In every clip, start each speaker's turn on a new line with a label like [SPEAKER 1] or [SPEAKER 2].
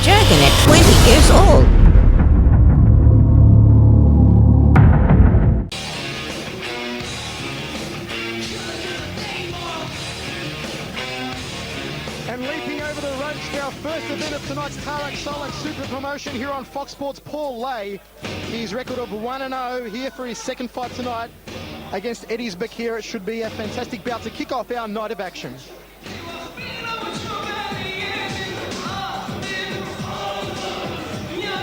[SPEAKER 1] dragon at 20 years old.
[SPEAKER 2] And leaping over the ropes, our first event of tonight's Tarak Solak Super Promotion here on Fox Sports, Paul Lay. His record of 1-0 here for his second fight tonight against Eddie's Bakir. It should be a fantastic bout to kick off our night of action.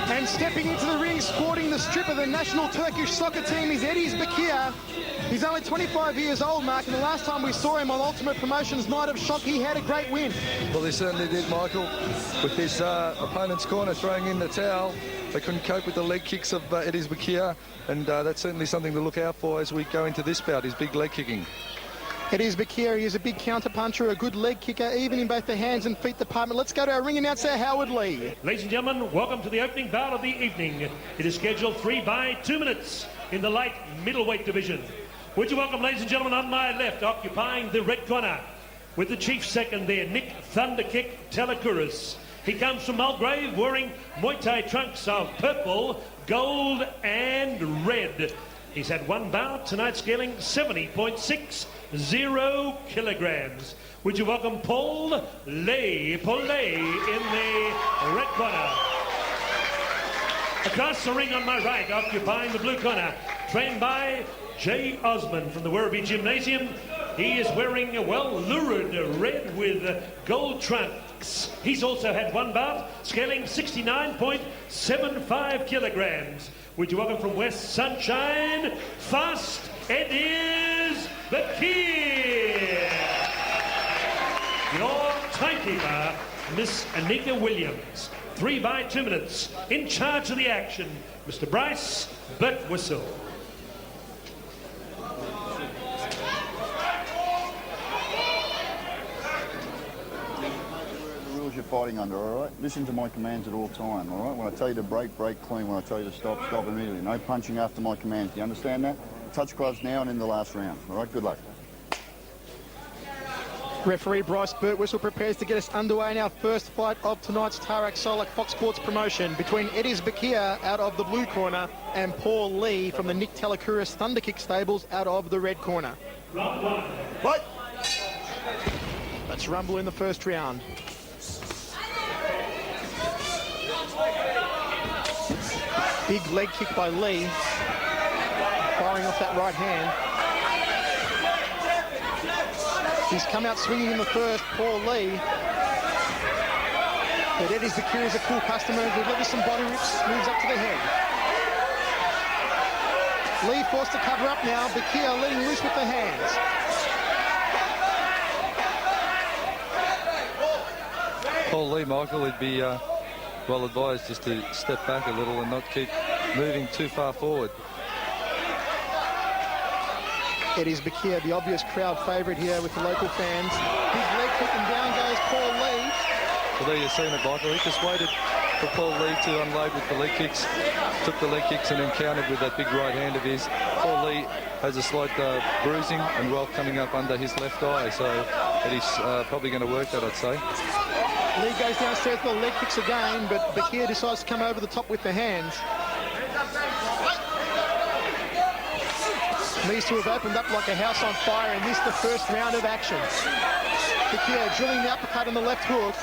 [SPEAKER 2] And stepping into the ring, sporting the strip of the national Turkish soccer team, is Eddie's Bakir. He's only 25 years old, Mark, and the last time we saw him on Ultimate Promotions Night of Shock, he had a great win.
[SPEAKER 3] Well, he certainly did, Michael. With his opponent's corner throwing in the towel, they couldn't cope with the leg kicks of Eddie's Bakir, and that's certainly something to look out for as we go into this bout, his big leg kicking.
[SPEAKER 2] Eddie's Bakir, he is a big counter-puncher, a good leg kicker, even in both the hands and feet department. Let's go to our ring announcer, Howard Lee.
[SPEAKER 4] Ladies and gentlemen, welcome to the opening bout of the evening. It is scheduled 3 by 2 minutes in the light middleweight division. Would you welcome, ladies and gentlemen, on my left, occupying the red corner, with the chief second there, Nick Thunderkick Telekouris. He comes from Mulgrave wearing Muaythai trunks of purple, gold and red. He's had one bout, tonight scaling 70.60 kilograms. Would you welcome Paul Lay? Paul Lay in the red corner. Across the ring on my right, occupying the blue corner, trained by Jay Osman from the Werribee Gymnasium. He is wearing a well-lurid red with gold trunks. He's also had one bout, scaling 69.75 kilograms. Would you welcome from West Sunshine, Fast Eddie's Bakir. Your timekeeper, Miss Anika Williams. 3 by 2 minutes. In charge of the action, Mr. Bryce Birtwistle.
[SPEAKER 5] You're fighting under, all right? Listen to my commands at all time, all right? When I tell you to break, break clean. When I tell you to stop, stop immediately. No punching after my commands. Do you understand that? Touch gloves now and in the last round, all right? Good luck.
[SPEAKER 2] Referee Bryce Birtwistle prepares to get us underway in our first fight of tonight's Tarak Solak Fox Sports promotion between Eddie's Bakir out of the blue corner and Paul Lee from the Nick Telekouris Thunderkick stables out of the red corner.
[SPEAKER 5] Fight!
[SPEAKER 2] Let's rumble in the first round. Big leg kick by Lee, firing off that right hand. He's come out swinging in the first, Paul Lee. But Eddie's Bakir is a cool customer, delivers some body rips, moves up to the head. Lee forced to cover up now, Bakir letting loose with the hands.
[SPEAKER 3] Paul Lee, Michael, would be well advised just to step back a little and not keep moving too far forward.
[SPEAKER 2] Eddie's Bakir, the obvious crowd favourite here with the local fans. Big leg kick and down goes Paul Lee.
[SPEAKER 3] Well, there you've seen it, Michael. He just waited for Paul Lee to unload with the leg kicks, took the leg kicks and then countered with that big right hand of his. Paul Lee has a slight bruising and roll coming up under his left eye, so Eddie's probably going to work that, I'd say.
[SPEAKER 2] Lee goes downstairs for the leg kicks again, but Bakir decides to come over the top with the hands. These two have opened up like a house on fire and missed the first round of action. Bakir drilling the uppercut on the left hook.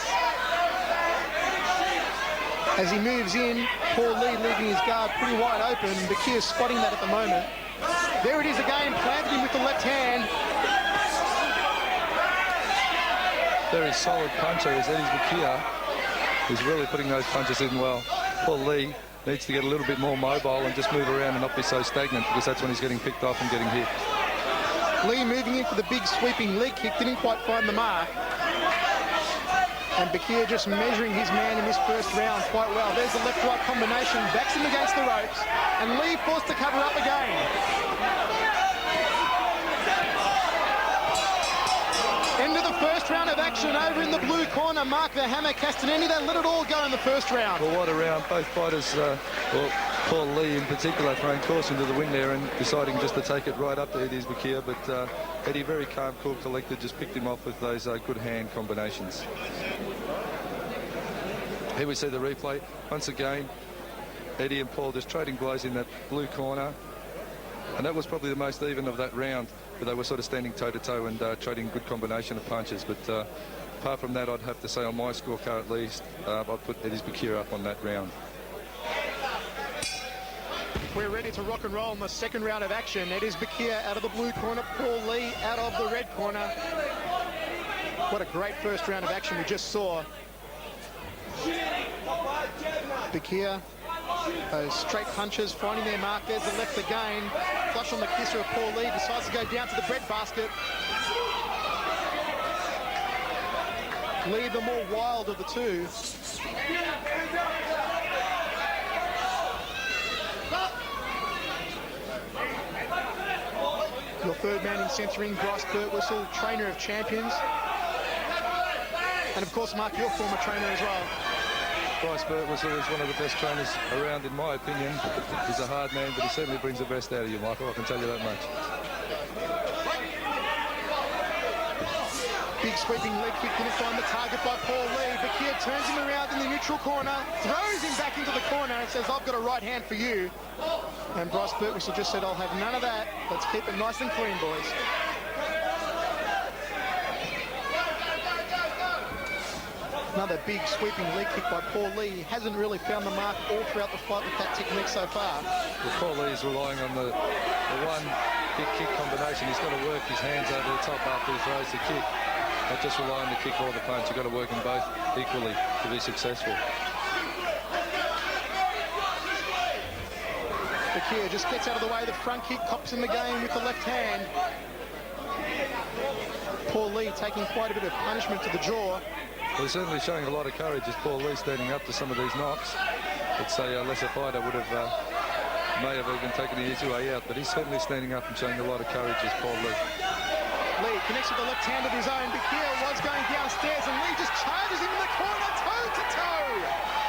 [SPEAKER 2] As he moves in, Paul Lee leaving his guard pretty wide open. Bakir spotting that at the moment. There it is again, planted him with the left hand.
[SPEAKER 3] Very solid puncher is Eddie's Bakir. He's really putting those punches in well. Paul Lee needs to get a little bit more mobile and just move around and not be so stagnant, because that's when he's getting picked off and getting hit.
[SPEAKER 2] Lee moving in for the big sweeping leg kick, didn't quite find the mark. And Bakir just measuring his man in this first round quite well. There's the left-right combination, backs him against the ropes, and Lee forced to cover up again. End of the first round of action over in the blue corner. Mark the Hammer Castanini, they let it all go in the first round.
[SPEAKER 3] Well, what a round. Both fighters, well, Paul Lee in particular, throwing caution to the wind there and deciding just to take it right up to Eddie's Bakir. But Eddie, very calm, cool, collected, just picked him off with those good hand combinations. Here we see the replay. Once again, Eddie and Paul just trading blows in that blue corner. And that was probably the most even of that round, where they were sort of standing toe-to-toe and trading good combination of punches. But apart from that, I'd have to say on my scorecard at least, I'd put Eddie Bakir up on that round.
[SPEAKER 2] We're ready to rock and roll in the second round of action. It is Bakir out of the blue corner, Paul Lee out of the red corner. What a great first round of action we just saw. Bakir, those straight punches, finding their markers, the left again. Flush on the kisser of Paul Lee, decides to go down to the bread basket. Lee, the more wild of the two. Your third man in centering, Bryce Birtwistle, trainer of champions. And of course, Mark, your former trainer as well.
[SPEAKER 3] Bryce Birtwistle is one of the best trainers around, in my opinion. He's a hard man, but he certainly brings the best out of you, Michael. I can tell you that much.
[SPEAKER 2] Big sweeping leg kick, couldn't find the target by Paul Lee. Bakir turns him around in the neutral corner, throws him back into the corner and says, I've got a right hand for you. And Bryce Birtwistle just said, I'll have none of that. Let's keep it nice and clean, boys. Another big sweeping leg kick by Paul Lee. He hasn't really found the mark all throughout the fight with that technique so far.
[SPEAKER 3] Well, Paul Lee is relying on the one big kick combination. He's got to work his hands over the top after he throws the kick. Not just rely on the kick or the punch. You've got to work them both equally to be successful.
[SPEAKER 2] Bakir just gets out of the way. The front kick cops in the game with the left hand. Paul Lee taking quite a bit of punishment to the jaw.
[SPEAKER 3] Well, he's certainly showing a lot of courage as Paul Lee standing up to some of these knocks. I'd say a lesser fighter would have, may have even taken the easy way out, but he's certainly standing up and showing a lot of courage as Paul Lee.
[SPEAKER 2] Lee connects with the left hand of his own. Bakir was going downstairs and Lee just charges him in the corner, toe-to-toe.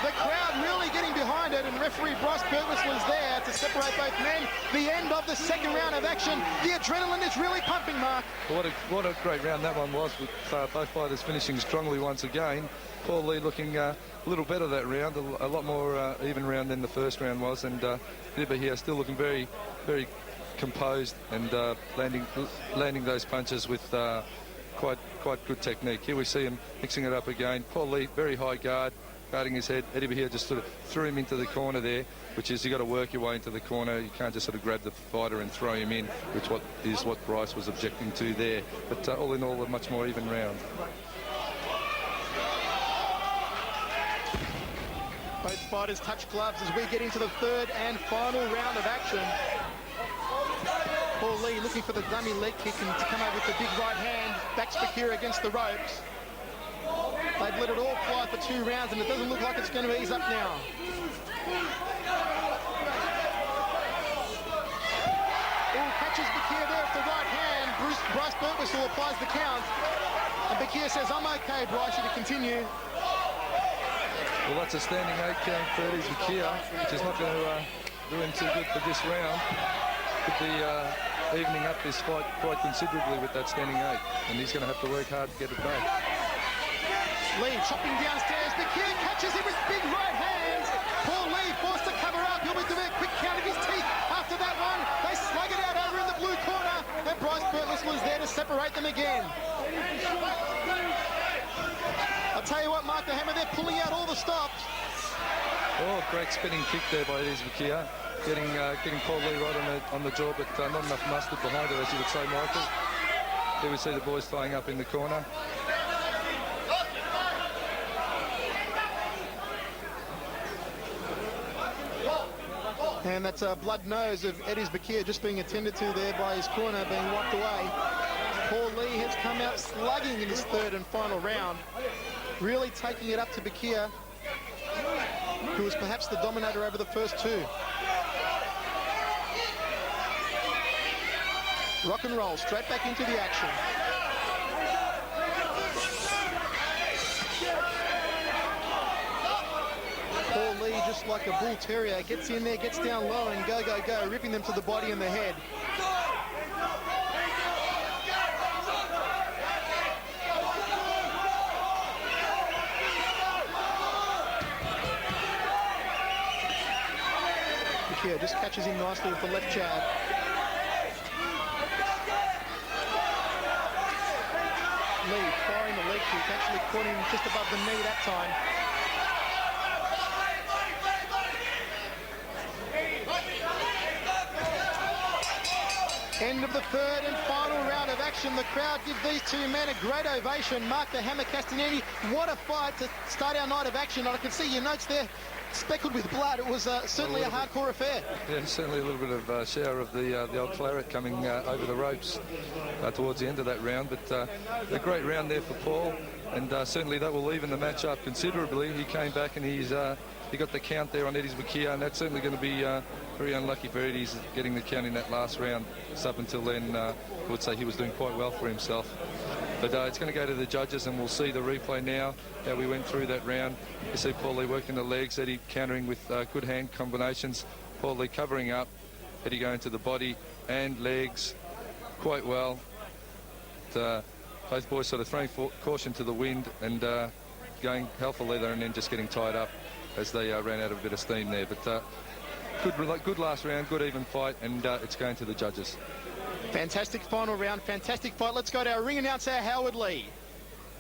[SPEAKER 2] The crowd really getting behind it, and referee Bryce Birtwistle is there to separate both men. The end of the second round of action. The adrenaline is really pumping, Mark.
[SPEAKER 3] What a great round that one was, with both fighters finishing strongly once again. Paul Lee looking a little better that round, a lot more even round than the first round was, and Eddie here still looking very, very composed and landing those punches with quite good technique. Here we see him mixing it up again. Paul Lee, very high guard, guarding his head. Eddie here just sort of threw him into the corner there, which is you got to work your way into the corner. You can't just sort of grab the fighter and throw him in, which is what Bryce was objecting to there. But all in all, a much more even round.
[SPEAKER 2] Both fighters touch gloves as we get into the third and final round of action. Paul Lee looking for the dummy leg kick and to come over with the big right hand. Backs Bakir against the ropes. They've let it all fly for 2 rounds, and it doesn't look like it's going to ease up now. Catches Bakir there with the right hand. Bryce Birtwistle applies the count. And Bakir says, I'm okay, Bryce, you to continue.
[SPEAKER 3] Well, that's a standing 8 count for Eddie Bakir, which is not going to do him too good for this round. Could be evening up this fight quite considerably with that standing 8, and he's going to have to work hard to get it back.
[SPEAKER 2] Lee chopping downstairs. Bakir catches him with big right hands. Paul Lee forced to cover up. He'll be doing a quick count of his teeth after that one. They slug it out over in the blue corner, and Bryce Birtwistle is there to separate them again. I'll tell you what, Mark, the Hammer, they're pulling out all the stops.
[SPEAKER 3] Oh, great spinning kick there by Eddie Bakir. Getting Paul Lee right on the jaw, but not enough mustard behind it, as you would say, Michael. Here we see the boys tying up in the corner.
[SPEAKER 2] And that's a blood nose of Eddie Bakir just being attended to there by his corner, being wiped away. Paul Lee has come out slugging in his third and final round, really taking it up to Bakir, who was perhaps the dominator over the first 2. Rock and roll, straight back into the action. Paul Lee, just like a bull terrier, gets in there, gets down low, and go, ripping them to the body and the head. Bakir just catches him nicely with the left jab. Lee firing the leg kick, actually caught him just above the knee that time. End of the third and final round of action. The crowd give these two men a great ovation. Mark the Hammer Castagnini, what a fight to start our night of action. And I can see your notes there speckled with blood. It was certainly a hardcore affair.
[SPEAKER 3] Yeah, certainly a little bit of shower of the old claret coming over the ropes towards the end of that round. But a great round there for Paul, and certainly that will even the match up considerably. He came back and he got the count there on Eddie's Bakir, and that's certainly going to be very unlucky for Eddie's getting the count in that last round. So up until then, I would say he was doing quite well for himself. But it's going to go to the judges, and we'll see the replay now, how we went through that round. You see Paul Lee working the legs, Eddie countering with good hand combinations, Paul Lee covering up, Eddie going to the body and legs quite well. Both boys sort of throwing caution to the wind and going hell for leather, and then just getting tied up as they ran out of a bit of steam there. But good last round, good even fight, and it's going to the judges.
[SPEAKER 2] Fantastic final round, fantastic fight. Let's go to our ring announcer, Howard Lee.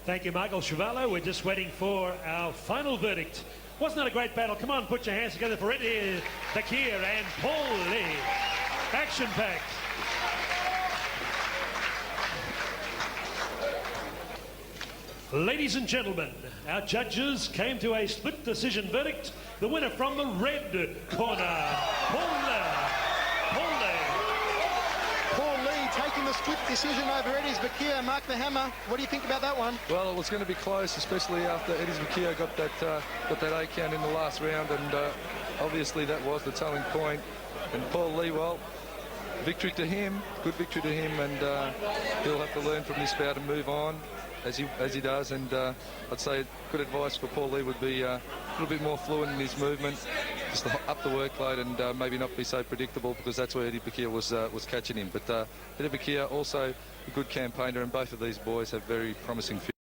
[SPEAKER 4] Thank you, Michael Chavallo. We're just waiting for our final verdict. Wasn't that a great battle? Come on, put your hands together for Eddie Bakir and Paul Lee. Action-packed. Ladies and gentlemen, our judges came to a split decision verdict. The winner from the red corner, Paul Lee.
[SPEAKER 2] Taking the split decision over Eddie's Bakir. Mark the Hammer, what do you think about that one?
[SPEAKER 3] Well, it was going to be close, especially after Eddie's Bakir got that A count in the last round, and obviously that was the telling point. And Paul Lee, well, victory to him, good victory to him, and he'll have to learn from this bout and move on as he does. And I'd say good advice for Paul Lee would be a little bit more fluent in his movement, just up the workload, and maybe not be so predictable, because that's where Eddie Bakir was catching him. But Eddie Bakir also a good campaigner, and both of these boys have very promising futures.